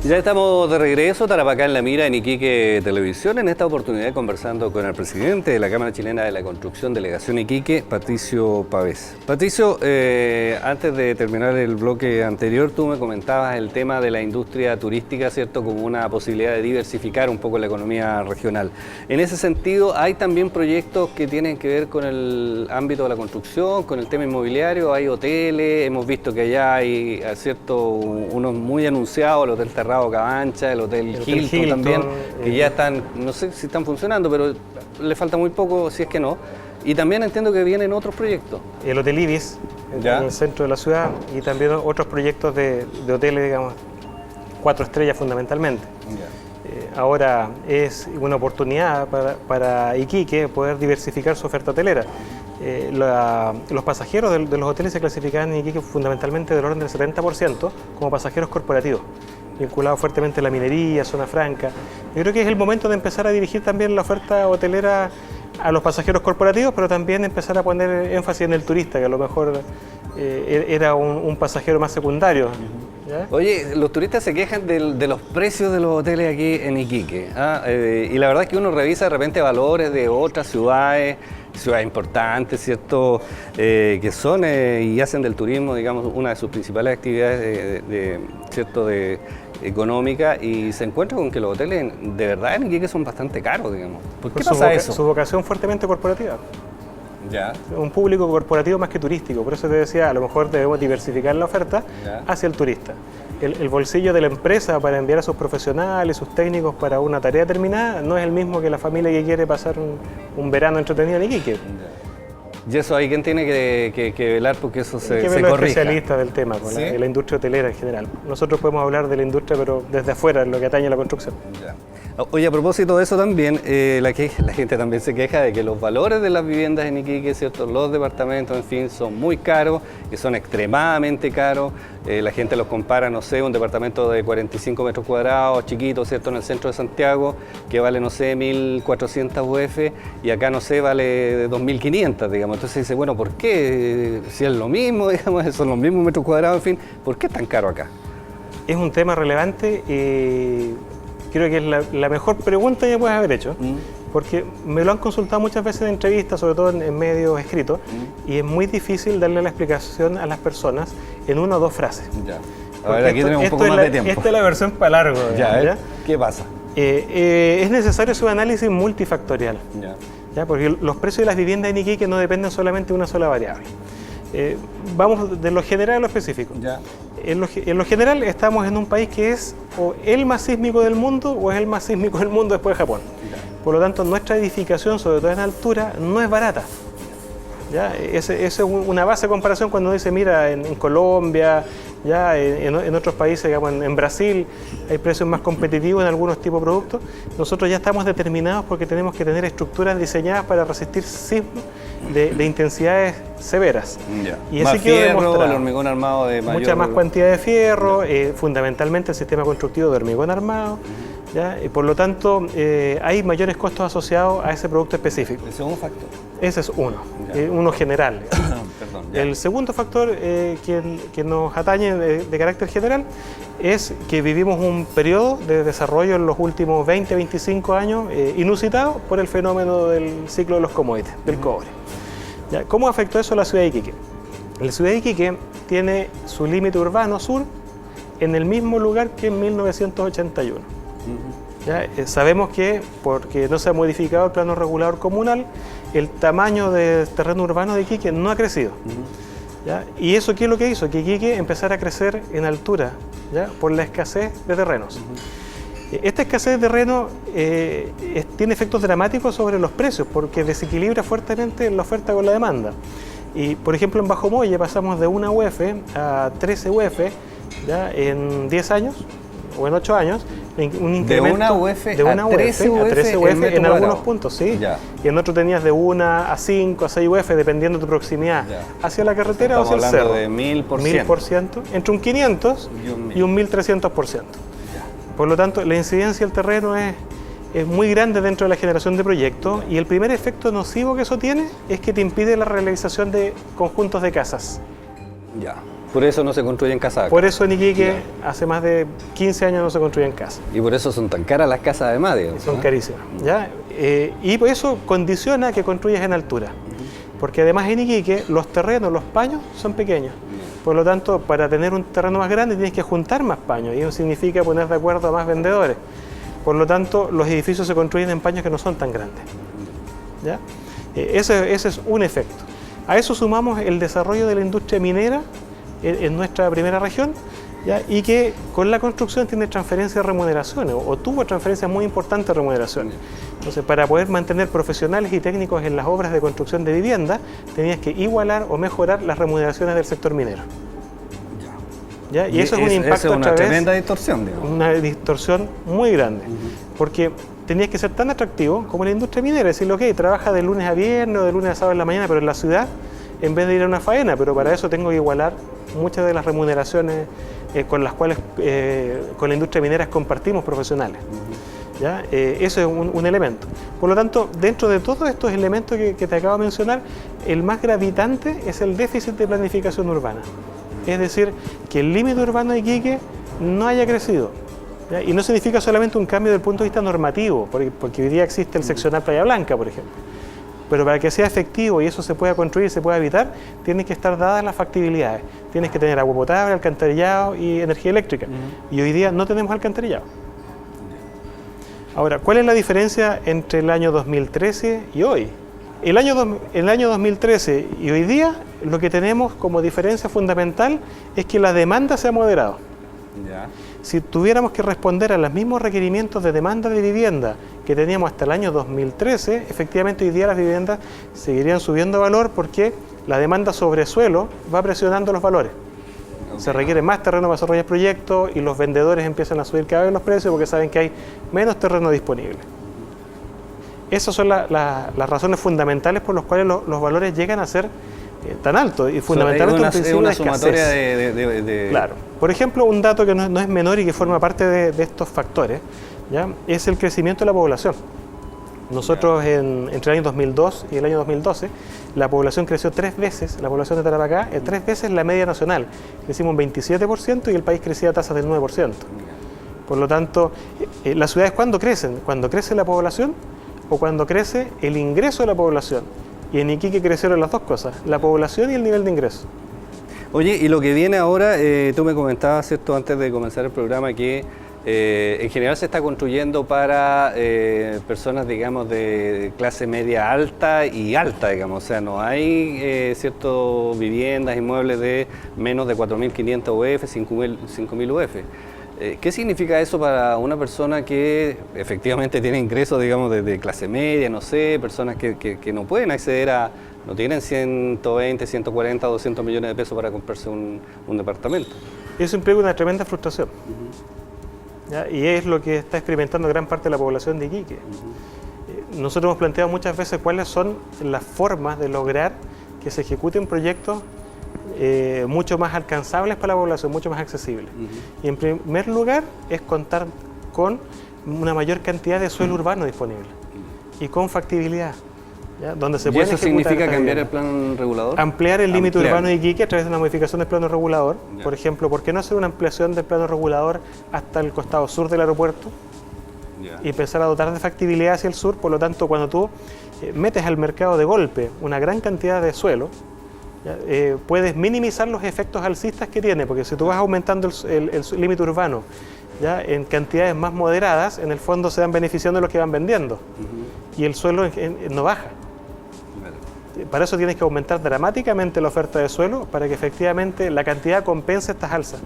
Ya estamos de regreso, Tarapacá en la Mira, en Iquique Televisión, en esta oportunidad conversando con el presidente de la Cámara Chilena de la Construcción, Delegación Iquique, Patricio Pavés. Patricio, antes de terminar el bloque anterior, tú me comentabas el tema de la industria turística, ¿cierto?, como una posibilidad de diversificar un poco la economía regional. En ese sentido, ¿hay también proyectos que tienen que ver con el ámbito de la construcción, con el tema inmobiliario? ¿Hay hoteles? Hemos visto que allá hay, ¿cierto?, unos muy anunciados, el Hotel Terrado Cabancha, el Hotel Hilton también, que ya están, no sé si están funcionando, pero le falta muy poco, si es que no. Y también entiendo que vienen otros proyectos. El Hotel Ibis, en el centro de la ciudad, y también otros proyectos de hoteles, digamos, 4 estrellas fundamentalmente. Ahora es una oportunidad para Iquique poder diversificar su oferta hotelera. Los pasajeros de los hoteles se clasifican en Iquique fundamentalmente del orden del 70% como pasajeros corporativos, vinculados fuertemente a la minería, zona franca. Yo creo que es el momento de empezar a dirigir también la oferta hotelera a los pasajeros corporativos, pero también empezar a poner énfasis en el turista, que a lo mejor era un pasajero más secundario. ¿Ya? Oye, los turistas se quejan de los precios de los hoteles aquí en Iquique, y la verdad es que uno revisa de repente valores de otras ciudades importantes, ¿cierto?, que son y hacen del turismo, digamos, una de sus principales actividades económica, y se encuentra con que los hoteles de verdad en Iquique son bastante caros, digamos. ¿Por qué pasa eso? Su vocación fuertemente corporativa. Ya. Un público corporativo más que turístico, por eso te decía, a lo mejor debemos diversificar la oferta hacia el turista. El bolsillo de la empresa para enviar a sus profesionales, sus técnicos para una tarea determinada, no es el mismo que la familia que quiere pasar un verano entretenido en Iquique. Y eso hay quien tiene que velar porque eso se corrija. Los especialistas del tema, con la industria hotelera en general. Nosotros podemos hablar de la industria, pero desde afuera, en lo que atañe a la construcción. Ya. Oye, a propósito de eso también, la gente también se queja de que los valores de las viviendas en Iquique, ¿cierto?, los departamentos, en fin, son muy caros, que son extremadamente caros. La gente los compara, no sé, un departamento de 45 metros cuadrados, chiquito, ¿cierto?, en el centro de Santiago, que vale, no sé, 1.400 UF, y acá, no sé, vale 2.500, digamos. Entonces dice, bueno, ¿por qué? Si es lo mismo, digamos, son los mismos metros cuadrados, en fin, ¿por qué es tan caro acá? Es un tema relevante y creo que es la mejor pregunta que puedes haber hecho, porque me lo han consultado muchas veces en entrevistas, sobre todo en medios escritos, y es muy difícil darle la explicación a las personas en 1 o 2 frases. Ya. A ver, aquí tenemos un poco más de tiempo. Esta es la versión para largo. ¿Ya? ¿Qué pasa? Es necesario su análisis multifactorial. Ya. Porque los precios de las viviendas en Iquique no dependen solamente de una sola variable. Vamos de lo general a lo específico. Ya. En lo general estamos en un país que es o el más sísmico del mundo o es el más sísmico del mundo después de Japón. Ya. Por lo tanto, nuestra edificación, sobre todo en altura, no es barata. ¿Ya? Esa es una base de comparación cuando uno dice, mira, en Colombia, ya en otros países, digamos, en Brasil, hay precios más competitivos en algunos tipos de productos. Nosotros ya estamos determinados porque tenemos que tener estructuras diseñadas para resistir sismos de intensidades severas. Ya. Y más ese quedó fierro, demostrado. el hormigón armado de mayor... Mucha más cantidad de fierro, fundamentalmente el sistema constructivo de hormigón armado. ¿Ya? Y por lo tanto, hay mayores costos asociados a ese producto específico. ¿El segundo factor? Ese es uno general. Perdón, el segundo factor que nos atañe de carácter general es que vivimos un periodo de desarrollo en los últimos 20-25 años inusitado por el fenómeno del ciclo de los commodities, del cobre. ¿Ya? ¿Cómo afectó eso a la ciudad de Iquique? La ciudad de Iquique tiene su límite urbano sur en el mismo lugar que en 1981. ¿Ya? Sabemos que, porque no se ha modificado el plano regulador comunal, el tamaño del terreno urbano de Iquique no ha crecido. ¿Ya? ¿Y eso qué es lo que hizo? Que Iquique empezara a crecer en altura, ¿ya?, por la escasez de terrenos. Esta escasez de terreno tiene efectos dramáticos sobre los precios porque desequilibra fuertemente la oferta con la demanda. Y, por ejemplo, en Bajo Molle pasamos de 1 UF a 13 UF, ¿ya?, en 10 años o en 8 años. Un incremento de 1 UF a 13 UF en algunos puntos, sí. Ya. Y en otros tenías de 1 a 5 a 6 UF, dependiendo de tu proximidad, hacia la carretera o hacia el cerro. De 1000%. 1000%, entre un 500 y un 1300%. Por lo tanto, la incidencia del terreno es muy grande dentro de la generación de proyectos, y el primer efecto nocivo que eso tiene es que te impide la realización de conjuntos de casas. Ya. Por eso no se construyen casas acá. Por eso en Iquique hace más de 15 años no se construyen casas. Y por eso son tan caras las casas además, digamos. Son carísimas. ¿Ya? Y por eso condiciona que construyas en altura. Porque además en Iquique los terrenos, los paños son pequeños. Por lo tanto, para tener un terreno más grande tienes que juntar más paños y eso significa poner de acuerdo a más vendedores. Por lo tanto, los edificios se construyen en paños que no son tan grandes. ¿Ya? Ese es un efecto. A eso sumamos el desarrollo de la industria minera en nuestra primera región, ¿ya? Y que con la construcción tiene transferencia de remuneraciones o tuvo transferencias muy importantes de remuneraciones. Entonces, para poder mantener profesionales y técnicos en las obras de construcción de vivienda, tenías que igualar o mejorar las remuneraciones del sector minero. ¿Ya? Y eso es un impacto es una tremenda distorsión, digamos. Una distorsión muy grande, porque tenías que ser tan atractivo como la industria minera, decirle, ok, trabaja de lunes a viernes o de lunes a sábado en la mañana, pero en la ciudad, en vez de ir a una faena, pero para eso tengo que igualar muchas de las remuneraciones con las cuales con la industria minera compartimos profesionales. ¿Ya? Eso es un elemento. Por lo tanto, dentro de todos estos elementos que te acabo de mencionar, el más gravitante es el déficit de planificación urbana. Es decir, que el límite urbano de Iquique no haya crecido. ¿Ya? Y no significa solamente un cambio desde el punto de vista normativo, porque hoy día existe el seccional Playa Blanca, por ejemplo. Pero para que sea efectivo y eso se pueda construir, se pueda evitar, tienen que estar dadas las factibilidades. Tienes que tener agua potable, alcantarillado y energía eléctrica. Y hoy día no tenemos alcantarillado. Ahora, ¿cuál es la diferencia entre el año 2013 y hoy? El año 2013 y hoy día, lo que tenemos como diferencia fundamental es que la demanda se ha moderado. Ya. Si tuviéramos que responder a los mismos requerimientos de demanda de vivienda que teníamos hasta el año 2013, efectivamente hoy día las viviendas seguirían subiendo valor porque la demanda sobre suelo va presionando los valores. Se requiere más terreno para desarrollar proyectos y los vendedores empiezan a subir cada vez los precios porque saben que hay menos terreno disponible. Esas son las razones fundamentales por las cuales los valores llegan a ser tan altos y fundamentalmente un principio de sumatoria escasez. de... Claro. Por ejemplo, un dato que no es menor y que forma parte de estos factores, ¿ya? Es el crecimiento de la población. Nosotros entre el año 2002 y el año 2012, la población creció 3 veces, la población de Tarapacá, 3 veces la media nacional. Crecimos un 27% y el país crecía a tasas del 9%. Por lo tanto, las ciudades ¿cuándo crecen? Cuando crece la población o cuando crece el ingreso de la población. Y en Iquique crecieron las dos cosas, la población y el nivel de ingreso. Oye, y lo que viene ahora, tú me comentabas, ¿cierto?, antes de comenzar el programa, que en general se está construyendo para personas, digamos, de clase media alta y alta, digamos. O sea, no hay, cierto, viviendas, inmuebles de menos de 4.500 UF, 5.000 UF. ¿Qué significa eso para una persona que efectivamente tiene ingresos, digamos, de clase media, no sé, personas que no pueden acceder a, no tienen 120, 140, 200 millones de pesos para comprarse un departamento? Eso implica una tremenda frustración. ¿Ya? Y es lo que está experimentando gran parte de la población de Iquique. Nosotros hemos planteado muchas veces cuáles son las formas de lograr que se ejecuten proyectos mucho más alcanzables para la población, mucho más accesibles. Y en primer lugar es contar con una mayor cantidad de suelo urbano disponible y con factibilidad. ¿Ya? Donde se ¿Y eso significa cambiar el plan regulador? Ampliar el límite urbano de Iquique a través de una modificación del plano regulador. Ya. Por ejemplo, ¿por qué no hacer una ampliación del plano regulador hasta el costado sur del aeropuerto? Ya. Y empezar a dotar de factibilidad hacia el sur? Por lo tanto, cuando tú metes al mercado de golpe una gran cantidad de suelo, puedes minimizar los efectos alcistas que tiene, porque si tú vas aumentando el límite urbano ¿ya? En cantidades más moderadas, en el fondo se van beneficiando los que van vendiendo y el suelo no baja. Para eso tienes que aumentar dramáticamente la oferta de suelo para que efectivamente la cantidad compense estas alzas.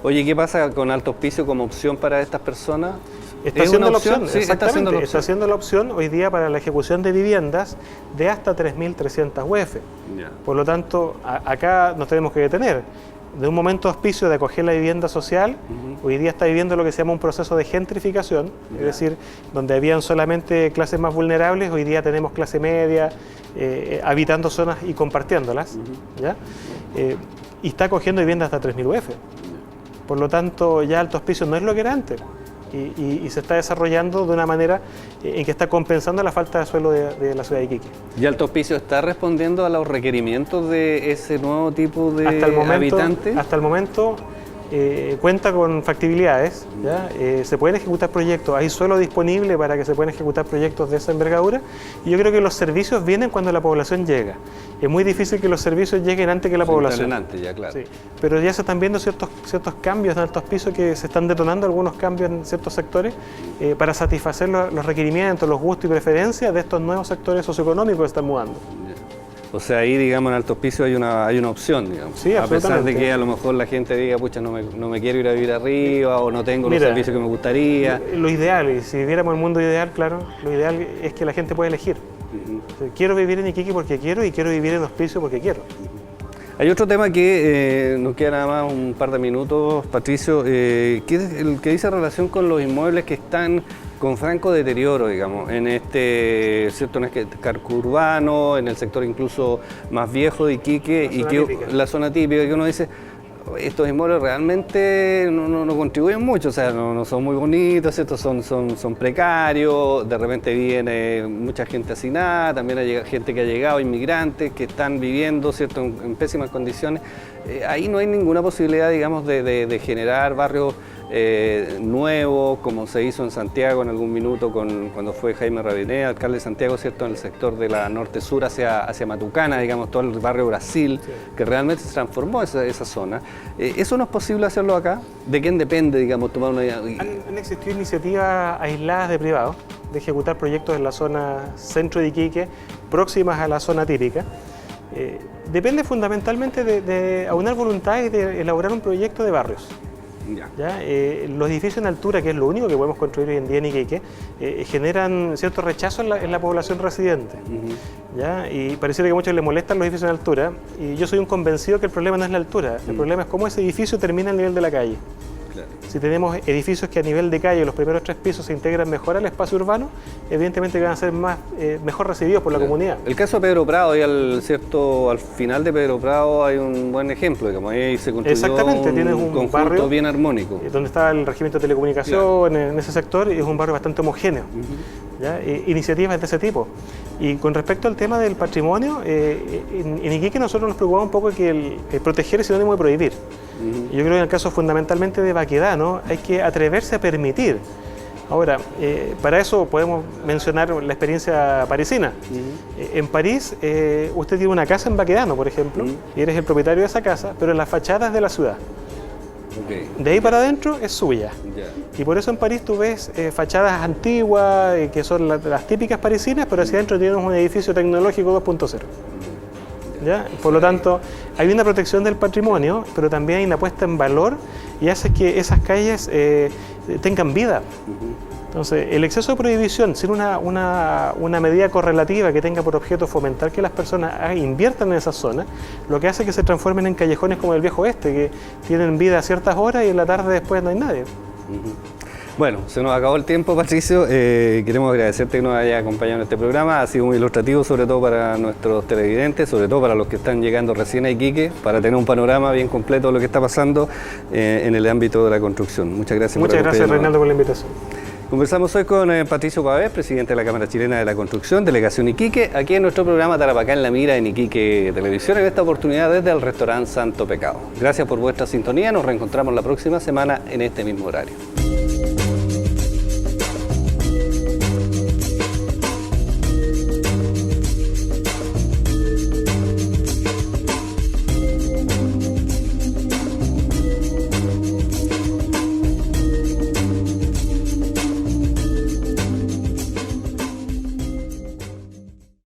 Oye, ¿qué pasa con Alto Hospicio como opción para estas personas? Está haciendo la opción, sí, exactamente. Está haciendo la opción hoy día para la ejecución de viviendas de hasta 3.300 UF. Yeah. Por lo tanto, acá nos tenemos que detener. De un momento auspicio de acoger la vivienda social, hoy día está viviendo lo que se llama un proceso de gentrificación, es decir, donde habían solamente clases más vulnerables, hoy día tenemos clase media, habitando zonas y compartiéndolas, ¿ya? Y está acogiendo viviendas hasta 3.000 UF. Por lo tanto, ya Alto Hospicio no es lo que era antes. y se está desarrollando de una manera en que está compensando la falta de suelo de la ciudad de Iquique. ¿Y Alto Hospicio está respondiendo a los requerimientos de ese nuevo tipo de habitantes? Hasta el momento cuenta con factibilidades, ¿ya? Se pueden ejecutar proyectos, hay suelo disponible para que se puedan ejecutar proyectos de esa envergadura, y yo creo que los servicios vienen cuando la población llega. Es muy difícil que los servicios lleguen antes que la población. Antes, ya, claro. Sí, pero ya se están viendo ciertos cambios en Alto Hospicio, que se están detonando algunos cambios en ciertos sectores para satisfacer los requerimientos, los gustos y preferencias de estos nuevos sectores socioeconómicos que están mudando. O sea, ahí, digamos, en Alto Hospicio hay una opción, digamos. Sí, a pesar de absolutamente. que a lo mejor la gente diga, pucha, no me quiero ir a vivir arriba o no tengo los servicios que me gustaría. Lo ideal, y si viviéramos el mundo ideal, claro, lo ideal es que la gente pueda elegir. Quiero vivir en Iquique porque quiero, y quiero vivir en Hospicio porque quiero. Hay otro tema que nos queda nada más un par de minutos, Patricio, que es el que dice relación con los inmuebles que están con franco deterioro, digamos, en ¿cierto? En este casco urbano, en el sector incluso más viejo de Iquique, la zona típica, que uno dice, estos inmuebles realmente no contribuyen mucho, o sea, no son muy bonitos, ¿cierto? Son precarios, de repente viene mucha gente hacinada, también hay gente que ha llegado, inmigrantes que están viviendo, ¿cierto? En pésimas condiciones. Ahí no hay ninguna posibilidad, digamos, de generar barrios nuevos, como se hizo en Santiago en algún minuto cuando fue Jaime Rabiné, alcalde de Santiago, ¿cierto? En el sector de la norte-sur hacia Matucana, digamos, todo el barrio Brasil, sí, que realmente se transformó esa zona. ¿Eso no es posible hacerlo acá? ¿De quién depende, digamos, tomar una... Han existido iniciativas aisladas de privados de ejecutar proyectos en la zona centro de Iquique, próximas a la zona típica. Depende fundamentalmente de aunar voluntades y de elaborar un proyecto de barrios. ¿Ya? Los edificios en altura, que es lo único que podemos construir hoy en día en Iquique, generan cierto rechazo en la población residente. ¿Ya? Y pareciera que a muchos les molestan los edificios en altura, y yo soy un convencido que el problema no es la altura, el problema es cómo ese edificio termina al nivel de la calle. Claro. Si tenemos edificios que a nivel de calle, los primeros 3 pisos, se integran mejor al espacio urbano, evidentemente van a ser mejor recibidos por la comunidad. El caso de Pedro Prado, y al final de Pedro Prado hay un buen ejemplo, digamos, ahí se construyó un barrio bien armónico. Donde está el regimiento de telecomunicación, claro, en ese sector, y es un barrio bastante homogéneo. ¿Ya? Iniciativas de ese tipo. Y con respecto al tema del patrimonio, en Iquique nosotros nos preocupamos un poco que el proteger es sinónimo de prohibir. Yo creo que en el caso fundamentalmente de Baquedano hay que atreverse a permitir. Ahora, para eso podemos mencionar la experiencia parisina. En París, usted tiene una casa en Baquedano, por ejemplo, y eres el propietario de esa casa, pero en las fachadas de la ciudad. De ahí para adentro es suya. Y por eso en París tú ves fachadas antiguas, que son las típicas parisinas, pero hacia adentro tienes un edificio tecnológico 2.0. ¿Ya? Por lo tanto, hay una protección del patrimonio, pero también hay una puesta en valor y hace que esas calles tengan vida. Entonces, el exceso de prohibición sin una medida correlativa que tenga por objeto fomentar que las personas inviertan en esas zonas, lo que hace que se transformen en callejones como el Viejo Oeste, que tienen vida a ciertas horas y en la tarde después no hay nadie. Bueno, se nos acabó el tiempo, Patricio. Queremos agradecerte que nos haya acompañado en este programa. Ha sido muy ilustrativo, sobre todo para nuestros televidentes, sobre todo para los que están llegando recién a Iquique, para tener un panorama bien completo de lo que está pasando en el ámbito de la construcción. Muchas gracias. Muchas gracias, Reinaldo, por la invitación. Conversamos hoy con Patricio Pavés, presidente de la Cámara Chilena de la Construcción, Delegación Iquique, aquí en nuestro programa Tarapacá en la Mira en Iquique Televisión, en esta oportunidad desde el restaurante Santo Pecado. Gracias por vuestra sintonía, nos reencontramos la próxima semana en este mismo horario.